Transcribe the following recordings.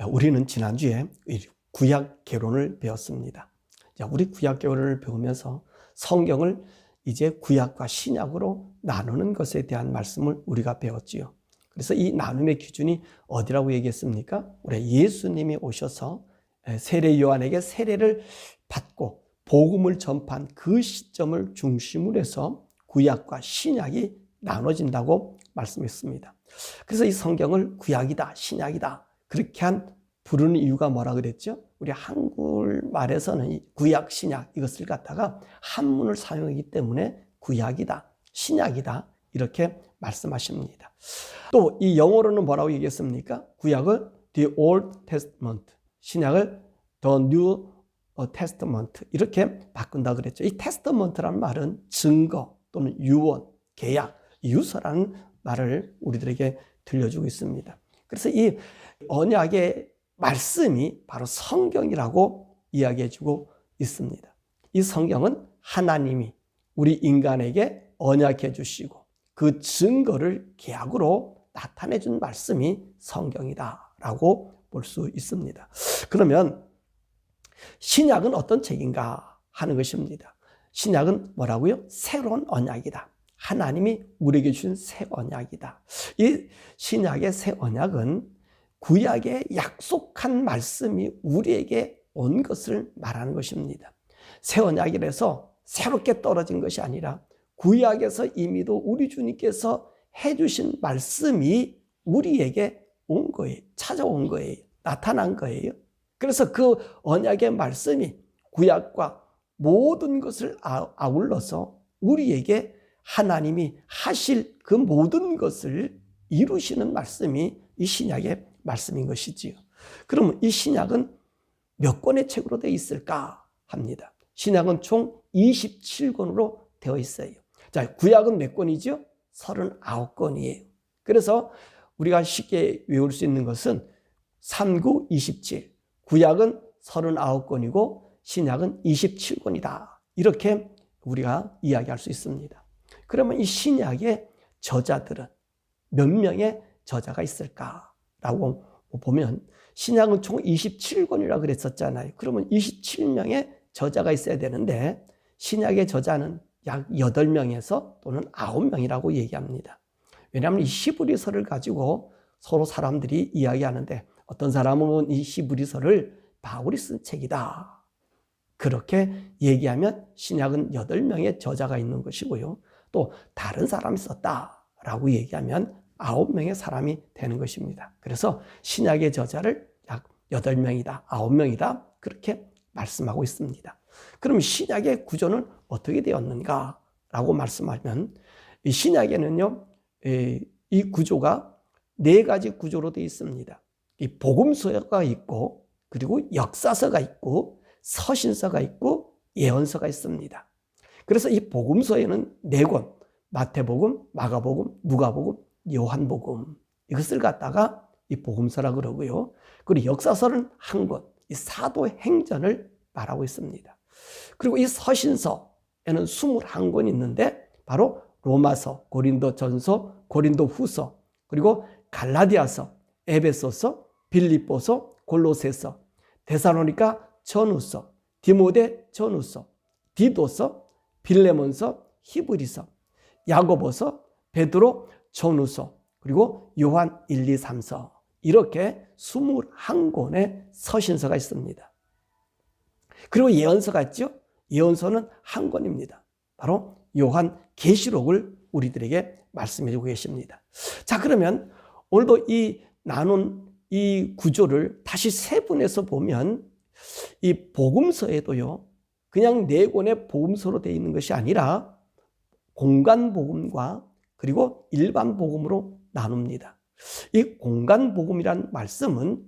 우리는 지난주에 구약 개론을 배웠습니다. 우리 구약 개론을 배우면서 성경을 이제 구약과 신약으로 나누는 것에 대한 말씀을 우리가 배웠지요. 그래서 이 나눔의 기준이 어디라고 얘기했습니까? 우리 예수님이 오셔서 세례 요한에게 세례를 받고 복음을 전파한 그 시점을 중심으로 해서 구약과 신약이 나눠진다고 말씀했습니다. 그래서 이 성경을 구약이다, 신약이다 그렇게 부르는 이유가 뭐라 그랬죠? 우리 한국말에서는 구약, 신약 이것을 갖다가 한문을 사용하기 때문에 구약이다, 신약이다 이렇게 말씀하십니다. 또 이 영어로는 뭐라고 얘기했습니까? 구약을 The Old Testament, 신약을 The New Testament 이렇게 바꾼다 그랬죠. 이 Testament라는 말은 증거 또는 유언, 계약, 유서라는 말을 우리들에게 들려주고 있습니다. 그래서 이 언약의 말씀이 바로 성경이라고 이야기해주고 있습니다. 이 성경은 하나님이 우리 인간에게 언약해 주시고 그 증거를 계약으로 나타내 준 말씀이 성경이다라고 볼 수 있습니다. 그러면 신약은 어떤 책인가 하는 것입니다. 신약은 뭐라고요? 새로운 언약이다. 하나님이 우리에게 주신 새 언약이다. 이 신약의 새 언약은 구약의 약속한 말씀이 우리에게 온 것을 말하는 것입니다. 새 언약이라서 새롭게 떨어진 것이 아니라 구약에서 이미도 우리 주님께서 해주신 말씀이 우리에게 온 거예요. 찾아온 거예요. 나타난 거예요. 그래서 그 언약의 말씀이 구약과 모든 것을 아울러서 우리에게 하나님이 하실 그 모든 것을 이루시는 말씀이 이 신약의 말씀인 것이지요. 그러면 이 신약은 몇 권의 책으로 되어 있을까 합니다. 신약은 총 27권으로 되어 있어요. 자, 구약은 몇 권이죠? 39권이에요. 그래서 우리가 쉽게 외울 수 있는 것은 39, 27. 구약은 39권이고 신약은 27권이다. 이렇게 우리가 이야기할 수 있습니다. 그러면 이 신약의 저자들은 몇 명의 저자가 있을까라고 보면 신약은 총 27권이라고 그랬었잖아요. 그러면 27명의 저자가 있어야 되는데 신약의 저자는 약 8명에서 또는 9명이라고 얘기합니다. 왜냐하면 이 히브리서를 가지고 서로 사람들이 이야기하는데 어떤 사람은 이 히브리서를 바울이 쓴 책이다. 그렇게 얘기하면 신약은 8명의 저자가 있는 것이고요. 또 다른 사람이 썼다라고 얘기하면 9명의 사람이 되는 것입니다. 그래서 신약의 저자를 약 8명이다, 9명이다 그렇게 말씀하고 있습니다. 그럼 신약의 구조는 어떻게 되었는가라고 말씀하면 이 신약에는요, 이 구조가 4가지 구조로 되어 있습니다. 이 복음서가 있고 그리고 역사서가 있고 서신서가 있고 예언서가 있습니다. 그래서 이 복음서에는 4권, 마태복음, 마가복음, 누가복음, 요한복음 이것을 갖다가 이 복음서라 그러고요. 그리고 역사서는 1권, 이 사도행전을 말하고 있습니다. 그리고 이 서신서에는 21권이 있는데 바로 로마서, 고린도전서, 고린도후서, 그리고 갈라디아서, 에베소서, 빌립보서, 골로새서, 데살로니가 전후서, 디모데 전후서, 디도서, 빌레몬서, 히브리서, 야고보서, 베드로 전후서, 그리고 요한 1, 2, 3서 이렇게 21권의 서신서가 있습니다. 그리고 예언서가 있죠. 예언서는 1권입니다. 바로 요한 계시록을 우리들에게 말씀해 주고 계십니다. 자, 그러면 오늘도 이 나눈 이 구조를 다시 세분해서 보면 이 복음서에도요, 그냥 4권의 복음서로 되어 있는 것이 아니라 공간 복음과 그리고 일반 복음으로 나눕니다. 이 공간 복음이란 말씀은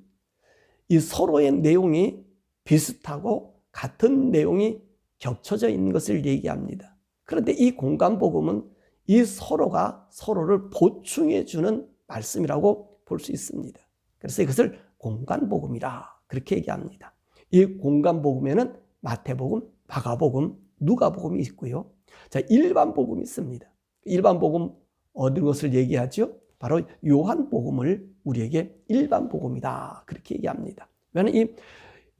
이 서로의 내용이 비슷하고 같은 내용이 겹쳐져 있는 것을 얘기합니다. 그런데 이 공간 복음은 이 서로가 서로를 보충해 주는 말씀이라고 볼 수 있습니다. 그래서 이것을 공간 복음이라 그렇게 얘기합니다. 이 공간 복음에는 마태복음, 마가복음, 누가복음이 있고요. 자, 일반 복음이 있습니다. 일반 복음 어떤 것을 얘기하죠? 바로 요한복음을 우리에게 일반 복음이다. 그렇게 얘기합니다. 왜냐하면 이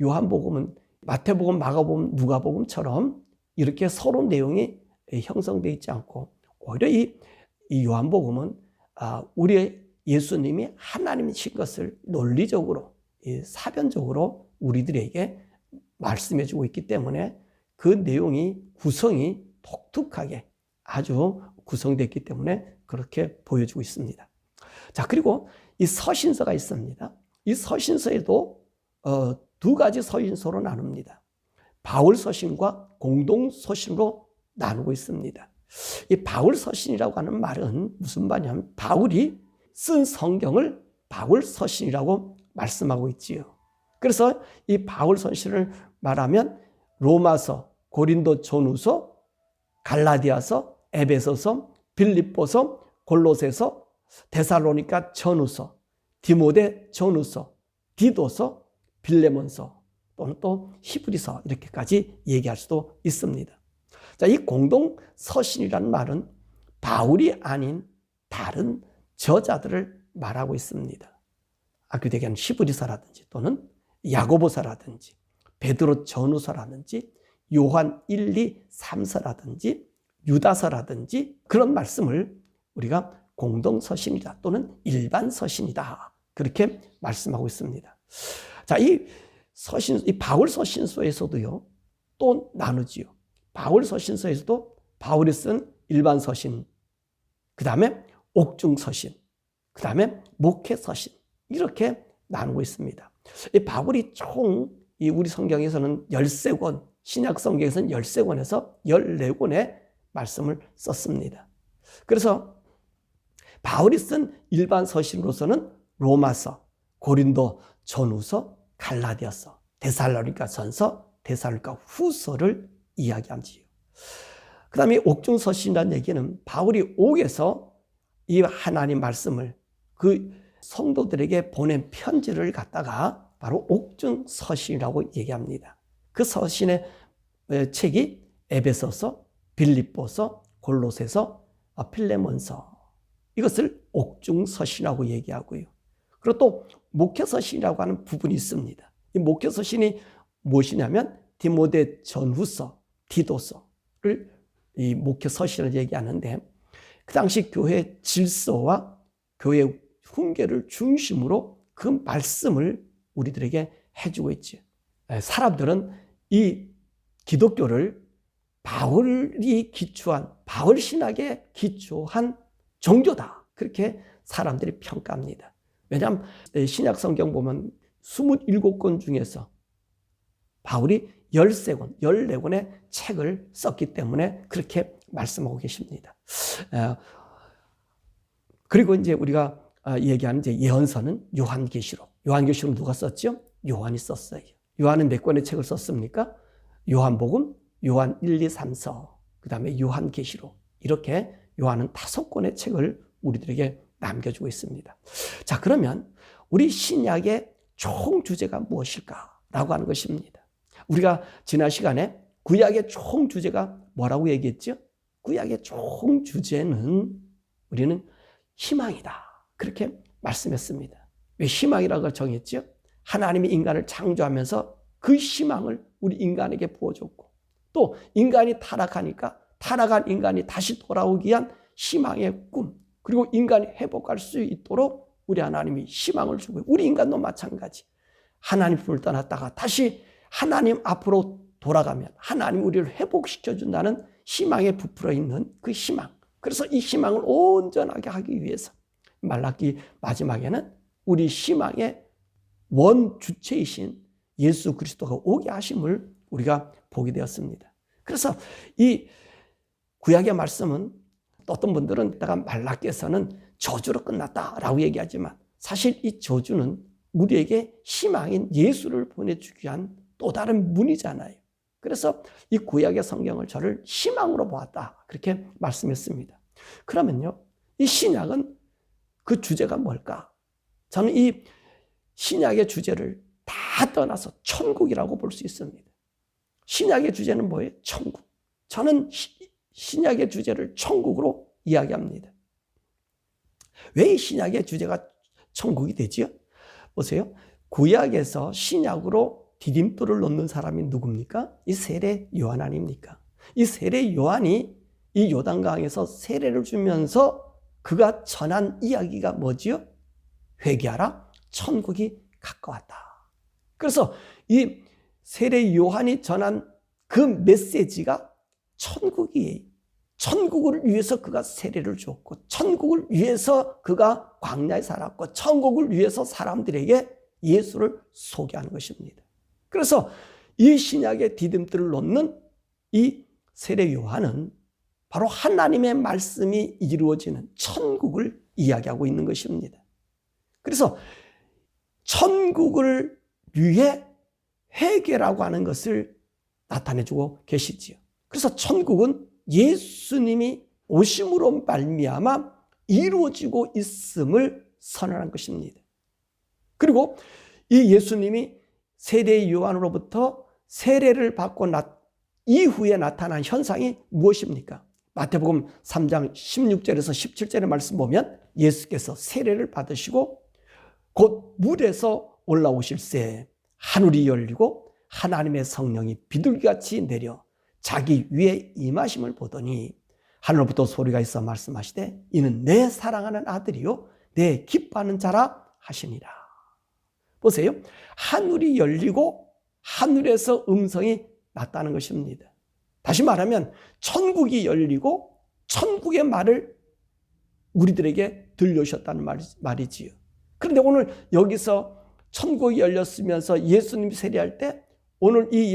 요한복음은 마태복음, 마가복음, 누가복음처럼 이렇게 서로 내용이 형성되어 있지 않고 오히려 이 요한복음은 우리의 예수님이 하나님이신 것을 논리적으로 사변적으로 우리들에게 말씀해 주고 있기 때문에 그 내용이 구성이 독특하게 아주 구성되어 있기 때문에 그렇게 보여주고 있습니다. 자, 그리고 이 서신서가 있습니다. 이 서신서에도 두 가지 서신서로 나눕니다. 바울 서신과 공동 서신으로 나누고 있습니다. 이 바울 서신이라고 하는 말은 무슨 말이냐면 바울이 쓴 성경을 바울 서신이라고 말씀하고 있지요. 그래서 이 바울 서신을 말하면 로마서, 고린도 전후서, 갈라디아서, 에베소서, 빌립보서, 골로새서, 데살로니가 전후서, 디모데 전후서, 디도서, 빌레몬서 또는 또 히브리서 이렇게까지 얘기할 수도 있습니다. 자, 이 공동 서신이라는 말은 바울이 아닌 다른 저자들을 말하고 있습니다. 아교대교는 히브리서라든지 또는 야고보서라든지 베드로 전후서라든지 요한 1, 2, 3서라든지 유다서라든지 그런 말씀을 우리가 공동서신이다 또는 일반서신이다 그렇게 말씀하고 있습니다. 자, 이 바울 서신서에서도요 또 나누지요. 바울 서신서에서도 바울이 쓴 일반서신, 그 다음에 옥중서신, 그 다음에 목회서신 이렇게 나누고 있습니다. 이 바울이 총 우리 성경에서는 13권, 신약 성경에서는 13권에서 14권의 말씀을 썼습니다. 그래서 바울이 쓴 일반 서신으로서는 로마서, 고린도 전후서, 갈라디아서, 데살로니가 전서, 데살로니가 후서를 이야기하지요. 그 다음에 옥중서신이라는 얘기는 바울이 옥에서 이 하나님 말씀을 그 성도들에게 보낸 편지를 갖다가 바로 옥중서신이라고 얘기합니다. 그 서신의 책이 에베소서, 빌립보서, 골로새서, 필레몬서 이것을 옥중서신이라고 얘기하고요. 그리고 또 목회서신이라고 하는 부분이 있습니다. 이 목회서신이 무엇이냐면 디모데 전후서, 디도서를 이 목회서신을 얘기하는데 그 당시 교회 질서와 교회 훈계를 중심으로 그 말씀을 우리들에게 해주고 있죠. 사람들은 이 기독교를 바울이 기초한 바울 신학에 기초한 종교다 그렇게 사람들이 평가합니다. 왜냐하면 신약 성경 보면 27권 중에서 바울이 13권, 14권의 책을 썼기 때문에 그렇게 말씀하고 계십니다. 그리고 이제 우리가 얘기하는 이제 예언서는 요한계시록. 요한계시록 누가 썼죠? 요한이 썼어요. 요한은 몇 권의 책을 썼습니까? 요한복음, 요한 1, 2, 3서, 그 다음에 요한계시록. 이렇게 요한은 5권의 책을 우리들에게 남겨주고 있습니다. 자, 그러면 우리 신약의 총 주제가 무엇일까라고 하는 것입니다. 우리가 지난 시간에 구약의 총 주제가 뭐라고 얘기했죠? 구약의 총 주제는 우리는 희망이다. 그렇게 말씀했습니다. 왜 희망이라고 정했죠? 하나님이 인간을 창조하면서 그 희망을 우리 인간에게 부어줬고 또 인간이 타락하니까 타락한 인간이 다시 돌아오기 위한 희망의 꿈 그리고 인간이 회복할 수 있도록 우리 하나님이 희망을 주고 우리 인간도 마찬가지 하나님 불을 떠났다가 다시 하나님 앞으로 돌아가면 하나님 우리를 회복시켜준다는 희망에 부풀어 있는 그 희망. 그래서 이 희망을 온전하게 하기 위해서 말라기 마지막에는 우리 희망의 원주체이신 예수 그리스도가 오게 하심을 우리가 보게 되었습니다. 그래서 이 구약의 말씀은 어떤 분들은 말라기에서는 저주로 끝났다라고 얘기하지만 사실 이 저주는 우리에게 희망인 예수를 보내주기 위한 또 다른 문이잖아요. 그래서 이 구약의 성경을 저를 희망으로 보았다. 그렇게 말씀했습니다. 그러면요, 이 신약은 그 주제가 뭘까? 저는 이 신약의 주제를 다 떠나서 천국이라고 볼 수 있습니다. 신약의 주제는 뭐예요? 천국. 저는 신약의 주제를 천국으로 이야기합니다. 왜 이 신약의 주제가 천국이 되지요? 보세요. 구약에서 신약으로 디딤돌을 놓는 사람이 누굽니까? 이 세례 요한 아닙니까? 이 세례 요한이 이 요단강에서 세례를 주면서 그가 전한 이야기가 뭐지요? 회개하라, 천국이 가까웠다. 그래서 이 세례 요한이 전한 그 메시지가 천국이에요. 천국을 위해서 그가 세례를 주었고, 천국을 위해서 그가 광야에 살았고, 천국을 위해서 사람들에게 예수를 소개하는 것입니다. 그래서 이 신약의 디딤돌을 놓는 이 세례 요한은 바로 하나님의 말씀이 이루어지는 천국을 이야기하고 있는 것입니다. 그래서 천국을 위해 회개라고 하는 것을 나타내주고 계시지요. 그래서 천국은 예수님이 오심으로 말미암아 이루어지고 있음을 선언한 것입니다. 그리고 이 예수님이 세례 요한으로부터 세례를 받고 이후에 나타난 현상이 무엇입니까? 마태복음 3장 16절에서 17절의 말씀 보면 예수께서 세례를 받으시고 곧 물에서 올라오실새 하늘이 열리고 하나님의 성령이 비둘기같이 내려 자기 위에 임하심을 보더니 하늘로부터 소리가 있어 말씀하시되 이는 내 사랑하는 아들이요 내 기뻐하는 자라 하시니라. 보세요. 하늘이 열리고 하늘에서 음성이 났다는 것입니다. 다시 말하면 천국이 열리고 천국의 말을 우리들에게 들려주셨다는 말이지요. 그런데 오늘 여기서 천국이 열렸으면서 예수님이 세례할 때 오늘 이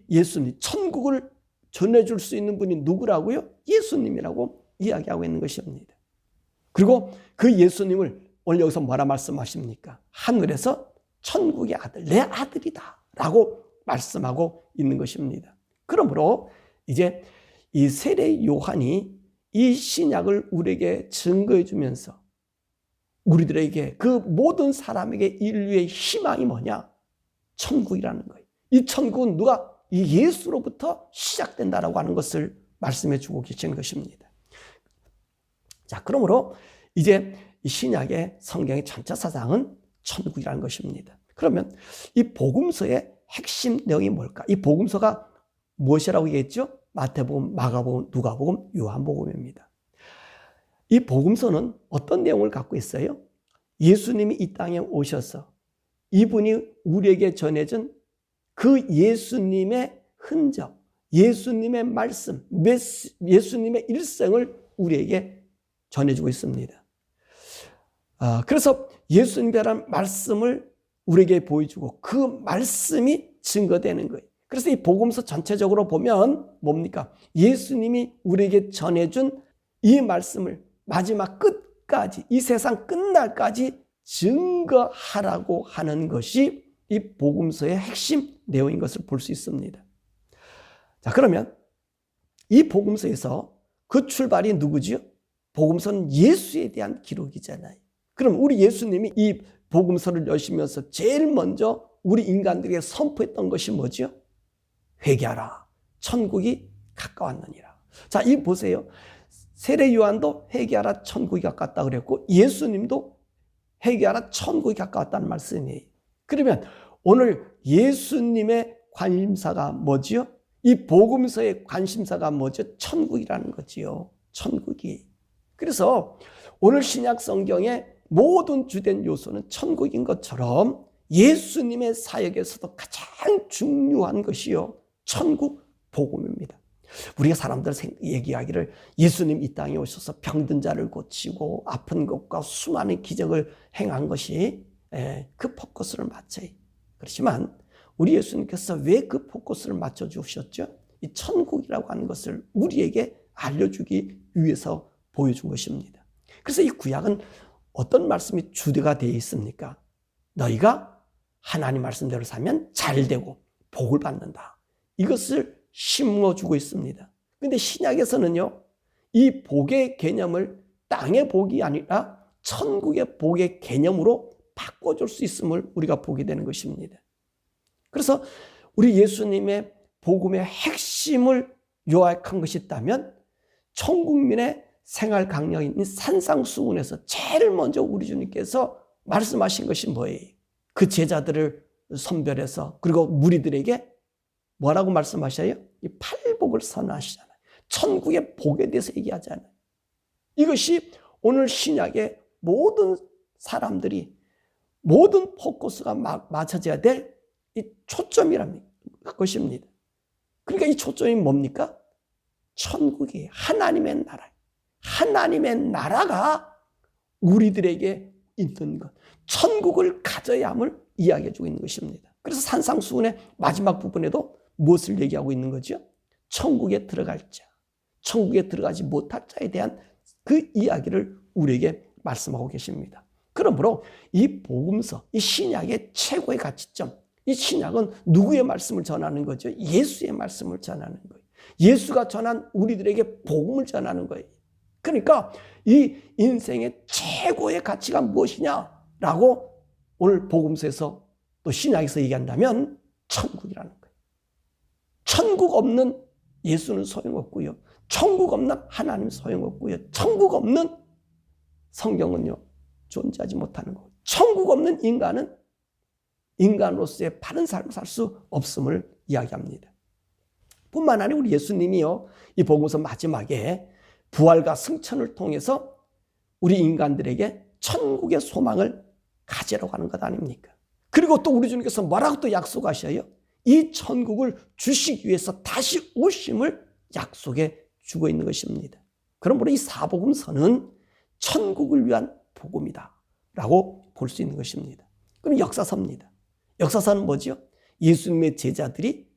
예수님, 천국을 전해줄 수 있는 분이 누구라고요? 예수님이라고 이야기하고 있는 것입니다. 그리고 그 예수님을 오늘 여기서 뭐라 말씀하십니까? 하늘에서 천국의 아들, 내 아들이다 라고 말씀하고 있는 것입니다. 그러므로 이제 이 세례 요한이 이 신약을 우리에게 증거해 주면서 우리들에게 그 모든 사람에게 인류의 희망이 뭐냐? 천국이라는 거예요. 이 천국은 누가? 이 예수로부터 시작된다라고 하는 것을 말씀해 주고 계시는 것입니다. 자, 그러므로 이제 이 신약의 성경의 전체 사상은 천국이라는 것입니다. 그러면 이 복음서의 핵심 내용이 뭘까? 이 복음서가 무엇이라고 얘기했죠? 마태복음, 마가복음, 누가복음, 요한복음입니다. 이 복음서는 어떤 내용을 갖고 있어요? 예수님이 이 땅에 오셔서 이분이 우리에게 전해준 그 예수님의 흔적, 예수님의 말씀, 예수님의 일생을 우리에게 전해주고 있습니다. 그래서 예수님이라는 말씀을 우리에게 보여주고 그 말씀이 증거되는 거예요. 그래서 이 복음서 전체적으로 보면 뭡니까? 예수님이 우리에게 전해준 이 말씀을 마지막 끝까지, 이 세상 끝날까지 증거하라고 하는 것이 이 복음서의 핵심 내용인 것을 볼 수 있습니다. 자, 그러면 이 복음서에서 그 출발이 누구지요? 복음서는 예수에 대한 기록이잖아요. 그럼 우리 예수님이 이 복음서를 여시면서 제일 먼저 우리 인간들에게 선포했던 것이 뭐지요? 회개하라, 천국이 가까웠느니라. 자, 이 보세요. 세례 요한도 회개하라, 천국이 가까웠다 그랬고 예수님도 회개하라, 천국이 가까웠다는 말씀이에요. 그러면 오늘 예수님의 관심사가 뭐지요? 이 복음서의 관심사가 뭐죠? 천국이라는 거지요. 천국이. 그래서 오늘 신약 성경의 모든 주된 요소는 천국인 것처럼 예수님의 사역에서도 가장 중요한 것이요, 천국 복음입니다. 우리가 사람들 얘기하기를 예수님 이 땅에 오셔서 병든 자를 고치고 아픈 것과 수많은 기적을 행한 것이 그 포커스를 맞춰요. 그렇지만 우리 예수님께서 왜 그 포커스를 맞춰주셨죠? 이 천국이라고 하는 것을 우리에게 알려주기 위해서 보여준 것입니다. 그래서 이 구약은 어떤 말씀이 주제가 되어 있습니까? 너희가 하나님 말씀대로 살면 잘되고 복을 받는다. 이것을 심어주고 있습니다. 그런데 신약에서는요, 이 복의 개념을 땅의 복이 아니라 천국의 복의 개념으로 바꿔줄 수 있음을 우리가 보게 되는 것입니다. 그래서 우리 예수님의 복음의 핵심을 요약한 것이 있다면 천국민의 생활 강령인 산상수훈에서 제일 먼저 우리 주님께서 말씀하신 것이 뭐예요? 그 제자들을 선별해서 그리고 무리들에게 뭐라고 말씀하셔요? 이 팔복을 선언하시잖아요. 천국의 복에 대해서 얘기하잖아요. 이것이 오늘 신약의 모든 사람들이 모든 포커스가 맞춰져야 될 이 초점이랍니다. 그것입니다. 그러니까 이 초점이 뭡니까? 천국이 하나님의 나라. 하나님의 나라가 우리들에게 있는 것. 천국을 가져야 함을 이야기해 주고 있는 것입니다. 그래서 산상수훈의 마지막 부분에도 무엇을 얘기하고 있는 거죠? 천국에 들어갈 자, 천국에 들어가지 못할 자에 대한 그 이야기를 우리에게 말씀하고 계십니다. 그러므로 이 복음서, 이 신약의 최고의 가치점, 이 신약은 누구의 말씀을 전하는 거죠? 예수의 말씀을 전하는 거예요. 예수가 전한 우리들에게 복음을 전하는 거예요. 그러니까 이 인생의 최고의 가치가 무엇이냐라고 오늘 복음서에서 또 신약에서 얘기한다면 천국이라는 거예요. 천국 없는 예수는 소용없고요. 천국 없는 하나님 소용없고요. 천국 없는 성경은요 존재하지 못하는 거예요. 천국 없는 인간은 인간으로서의 바른 삶을 살 수 없음을 이야기합니다. 뿐만 아니라 우리 예수님이요 이 복음서 마지막에 부활과 승천을 통해서 우리 인간들에게 천국의 소망을 가지라고 하는 것 아닙니까? 그리고 또 우리 주님께서 뭐라고 또 약속하셔요? 이 천국을 주시기 위해서 다시 오심을 약속해 주고 있는 것입니다. 그러므로 이 사복음서는 천국을 위한 복음이다 라고 볼 수 있는 것입니다. 그럼 역사서입니다. 역사서는 뭐죠? 예수님의 제자들이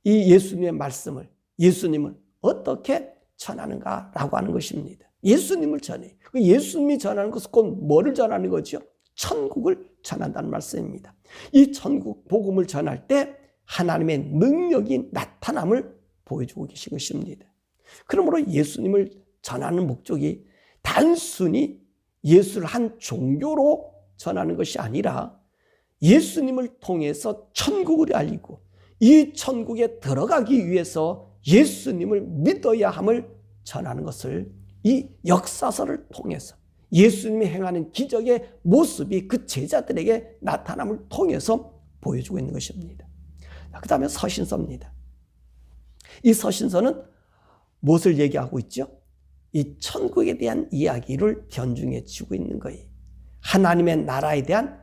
이 예수님의 말씀을, 예수님을 어떻게 전하는가라고 하는 것입니다. 예수님을 전해. 예수님이 전하는 것은 곧 뭐를 전하는 거죠? 천국을 전한다는 말씀입니다. 이 천국 복음을 전할 때 하나님의 능력이 나타남을 보여주고 계신 것입니다. 그러므로 예수님을 전하는 목적이 단순히 예수를 한 종교로 전하는 것이 아니라 예수님을 통해서 천국을 알리고 이 천국에 들어가기 위해서 예수님을 믿어야 함을 전하는 것을 이 역사서를 통해서 예수님이 행하는 기적의 모습이 그 제자들에게 나타남을 통해서 보여주고 있는 것입니다. 그 다음에 서신서입니다. 이 서신서는 무엇을 얘기하고 있죠? 이 천국에 대한 이야기를 변증해 주고 있는 거예요. 하나님의 나라에 대한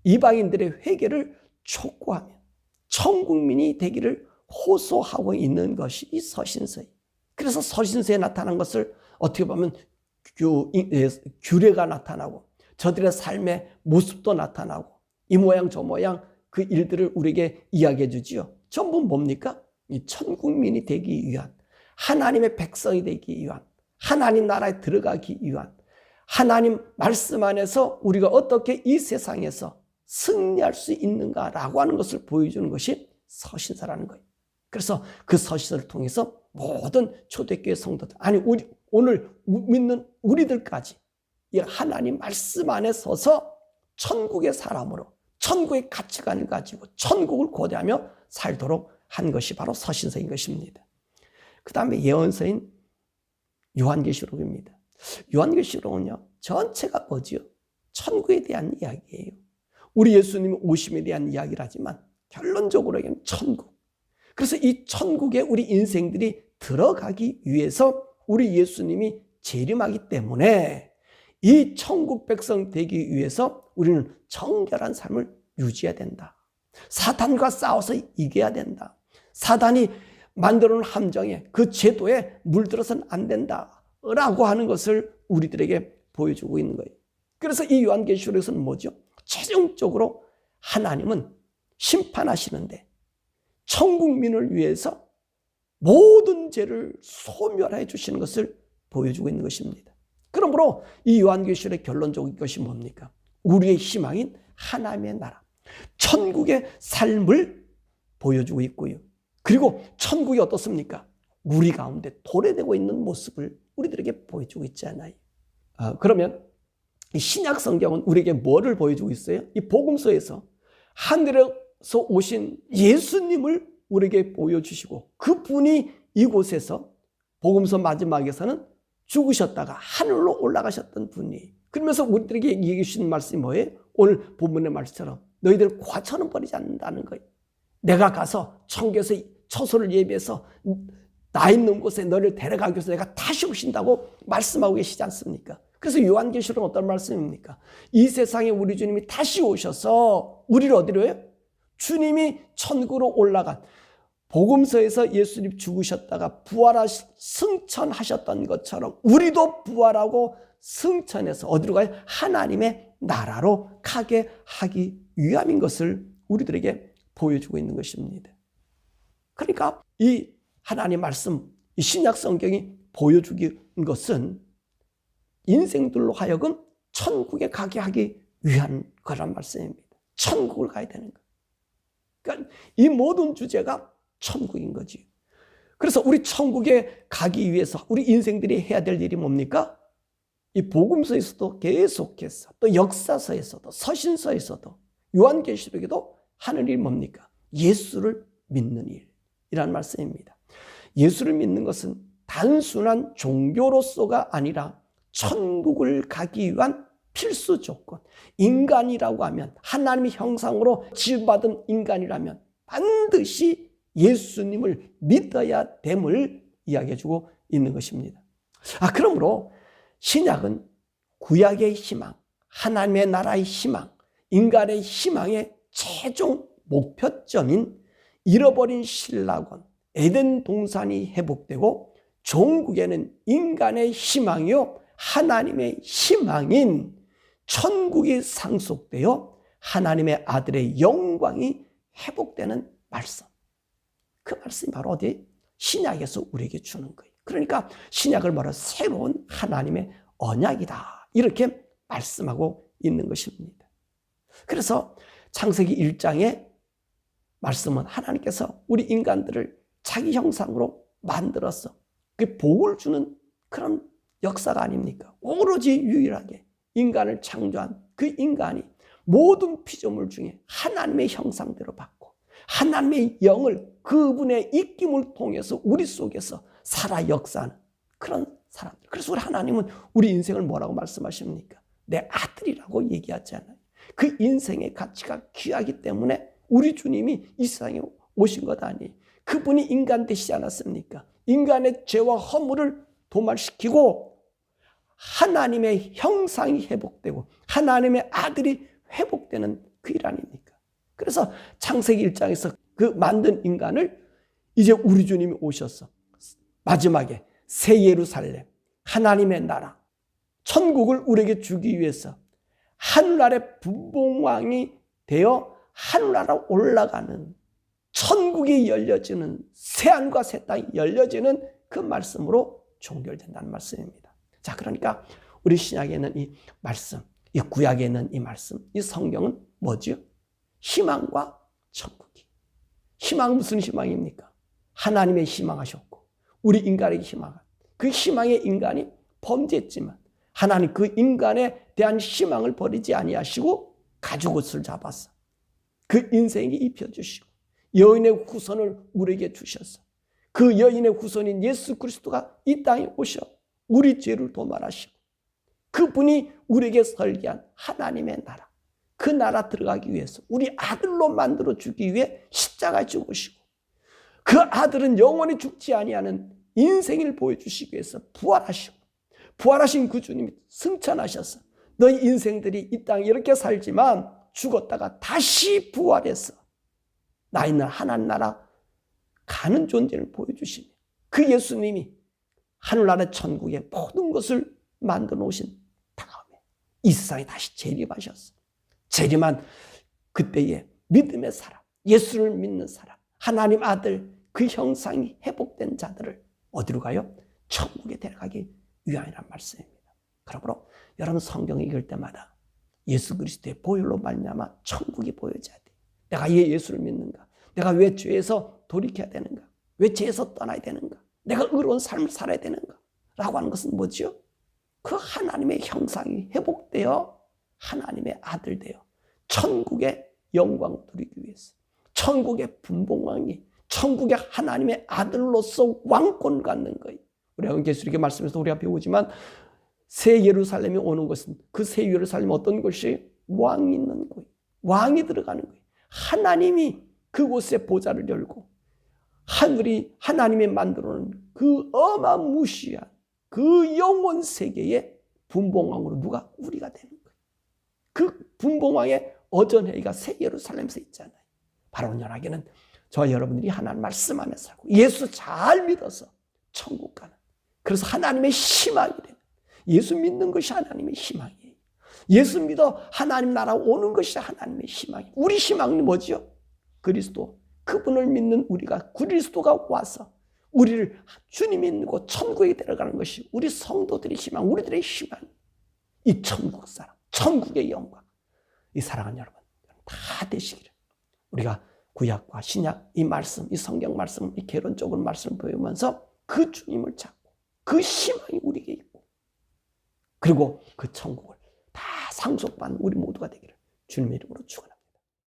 이방인들의 회개를 촉구하며 천국민이 되기를 호소하고 있는 것이 이 서신서예요. 그래서 서신서에 나타난 것을 어떻게 보면 규례가 나타나고 저들의 삶의 모습도 나타나고 이 모양 저 모양 그 일들을 우리에게 이야기해 주지요. 전부 뭡니까? 이 천국민이 되기 위한, 하나님의 백성이 되기 위한, 하나님 나라에 들어가기 위한, 하나님 말씀 안에서 우리가 어떻게 이 세상에서 승리할 수 있는가라고 하는 것을 보여주는 것이 서신서라는 거예요. 그래서 그 서신서를 통해서 모든 초대교회 성도들, 아니 오늘 믿는 우리들까지 이 하나님 말씀 안에 서서 천국의 사람으로 천국의 가치관을 가지고 천국을 고대하며 살도록 한 것이 바로 서신서인 것입니다. 그 다음에 예언서인 요한계시록입니다. 요한계시록은요 전체가 뭐지요? 천국에 대한 이야기예요. 우리 예수님 오심에 대한 이야기를 하지만 결론적으로 얘기하면 천국. 그래서 이 천국에 우리 인생들이 들어가기 위해서 우리 예수님이 재림하기 때문에 이 천국 백성 되기 위해서 우리는 정결한 삶을 유지해야 된다. 사탄과 싸워서 이겨야 된다. 사단이 만들어 놓은 함정에 그 제도에 물들어서는 안 된다라고 하는 것을 우리들에게 보여주고 있는 거예요. 그래서 이 요한계시록에서는 뭐죠? 최종적으로 하나님은 심판하시는데 천국민을 위해서 모든 죄를 소멸해 주시는 것을 보여주고 있는 것입니다. 그러므로 이 요한계시록의 결론적인 것이 뭡니까? 우리의 희망인 하나님의 나라, 천국의 삶을 보여주고 있고요. 그리고 천국이 어떻습니까? 우리 가운데 도래되고 있는 모습을 우리들에게 보여주고 있잖아요. 그러면 이 신약 성경은 우리에게 뭐를 보여주고 있어요? 이 복음서에서 하늘에서 오신 예수님을 우리에게 보여주시고 그분이 이곳에서 복음서 마지막에서는 죽으셨다가 하늘로 올라가셨던 분이, 그러면서 우리들에게 얘기해 주신 말씀이 뭐예요? 오늘 본문의 말씀처럼 너희들 과처는 버리지 않는다는 거예요. 내가 가서 천국에서 처소를 예비해서 나 있는 곳에 너를 데려가기 위해서 내가 다시 오신다고 말씀하고 계시지 않습니까? 그래서 요한계시록은 어떤 말씀입니까? 이 세상에 우리 주님이 다시 오셔서 우리를 어디로 해요? 주님이 천국으로 올라간, 복음서에서 예수님 죽으셨다가 부활하시 승천하셨던 것처럼 우리도 부활하고 승천해서 어디로 가요? 하나님의 나라로 가게 하기 위함인 것을 우리들에게 보여주고 있는 것입니다. 그러니까 이 하나님의 말씀, 이 신약 성경이 보여주기 것은 인생들로 하여금 천국에 가게 하기 위한 거란 말씀입니다. 천국을 가야 되는 거. 그러니까 이 모든 주제가 천국인 거지. 그래서 우리 천국에 가기 위해서 우리 인생들이 해야 될 일이 뭡니까? 이 복음서에서도 계속해서, 또 역사서에서도, 서신서에서도, 요한계시록에도 하는 일이 뭡니까? 예수를 믿는 일이라는 말씀입니다. 예수를 믿는 것은 단순한 종교로서가 아니라 천국을 가기 위한 필수 조건. 인간이라고 하면, 하나님의 형상으로 지음받은 인간이라면 반드시 예수님을 믿어야 됨을 이야기해주고 있는 것입니다. 그러므로 신약은 구약의 희망, 하나님의 나라의 희망, 인간의 희망의 최종 목표점인 잃어버린 신라권, 에덴 동산이 회복되고 종국에는 인간의 희망이요 하나님의 희망인 천국이 상속되어 하나님의 아들의 영광이 회복되는 말씀. 그 말씀이 바로 어디? 신약에서 우리에게 주는 거예요. 그러니까 신약을 말하는 새로운 하나님의 언약이다, 이렇게 말씀하고 있는 것입니다. 그래서 창세기 1장의 말씀은 하나님께서 우리 인간들을 자기 형상으로 만들어서 그 복을 주는 그런 역사가 아닙니까? 오로지 유일하게 인간을 창조한 그 인간이 모든 피조물 중에 하나님의 형상대로 받고 하나님의 영을, 그분의 입김을 통해서 우리 속에서 살아 역사하는 그런 사람들. 그래서 우리 하나님은 우리 인생을 뭐라고 말씀하십니까? 내 아들이라고 얘기하잖아요. 그 인생의 가치가 귀하기 때문에 우리 주님이 이 세상에 오신 것 아니에요. 그분이 인간 되시지 않았습니까? 인간의 죄와 허물을 도말시키고 하나님의 형상이 회복되고 하나님의 아들이 회복되는 그 일 아닙니까? 그래서 창세기 1장에서 그 만든 인간을 이제 우리 주님이 오셔서 마지막에 새 예루살렘, 하나님의 나라, 천국을 우리에게 주기 위해서 하늘나라의 분봉왕이 되어 하늘나라 올라가는, 천국이 열려지는, 새하늘과 새 땅이 열려지는 그 말씀으로 종결된다는 말씀입니다. 자, 그러니까 우리 신약에는 이 말씀, 이 구약에는 이 말씀, 이 성경은 뭐죠? 희망과 천국이. 희망은 무슨 희망입니까? 하나님의 희망하셨고 우리 인간에게 희망한 그 희망의 인간이 범죄했지만 하나님 그 인간에 대한 희망을 버리지 아니하시고 가죽옷을 잡아서 그 인생에 입혀주시고 여인의 후손을 우리에게 주셔서 그 여인의 후손인 예수 그리스도가 이 땅에 오셔 우리 죄를 도말하시고 그분이 우리에게 설계한 하나님의 나라, 그 나라 들어가기 위해서 우리 아들로 만들어주기 위해 십자가에 죽으시고 그 아들은 영원히 죽지 아니하는 인생을 보여주시기 위해서 부활하시고 부활하신 그 주님이 승천하셔서 너희 인생들이 이 땅에 이렇게 살지만 죽었다가 다시 부활해서 나 있는 하나님 나라 가는 존재를 보여주시며 그 예수님이 하늘나라 천국의 모든 것을 만들어 놓으신 다음에 이 세상에 다시 재림하셨어. 재림한 그때의 믿음의 사람, 예수를 믿는 사람, 하나님 아들 그 형상이 회복된 자들을 어디로 가요? 천국에 데려가기 위함이란 말씀입니다. 그러므로 여러분 성경을 읽을 때마다 예수 그리스도의 보혈로 말미암아 천국이 보여져야 돼. 내가 왜 예수를 믿는가? 내가 왜 죄에서 돌이켜야 되는가? 왜 죄에서 떠나야 되는가? 내가 의로운 삶을 살아야 되는가? 라고 하는 것은 뭐죠? 그 하나님의 형상이 회복되어 하나님의 아들 되어 천국의 영광을 누리기 위해서 천국의 분봉왕이 천국의 하나님의 아들로서 왕권을 갖는 거예요. 우리가 요한계시록의 말씀에서 우리가 배우지만 새 예루살렘이 오는 것은 그 새 예루살렘 어떤 것이 왕이 있는 거예요. 왕이 들어가는 거예요. 하나님이 그곳에 보좌를 열고 하늘이 하나님이 만들어놓은 그 어마무시한 그 영원 세계의 분봉왕으로 누가? 우리가 되는 거예요. 그 분봉왕의 어전회의가 새 예루살렘에서 있잖아요. 바로 연하계는 저와 여러분들이 하나님 말씀 안에 살고 예수 잘 믿어서 천국 가는, 그래서 하나님의 희망이 되는, 예수 믿는 것이 하나님의 희망이에요. 예수 믿어 하나님 나라 오는 것이 하나님의 희망이에요. 우리 희망은 뭐죠? 그리스도. 그분을 믿는 우리가, 그리스도가 와서 우리를 주님이 있는 곳 천국에 데려가는 것이 우리 성도들의 희망, 우리들의 희망. 이 천국 사랑, 천국의 영광, 이 사랑하는 여러분 다 되시기를 우리가 구약과 신약 이 말씀, 이 성경 말씀, 이 개론적인 말씀을 배우면서 그 주님을 찾고 그 희망이 우리에게 있고, 그리고 그 천국을 다 상속받는 우리 모두가 되기를 주님의 이름으로 축원합니다.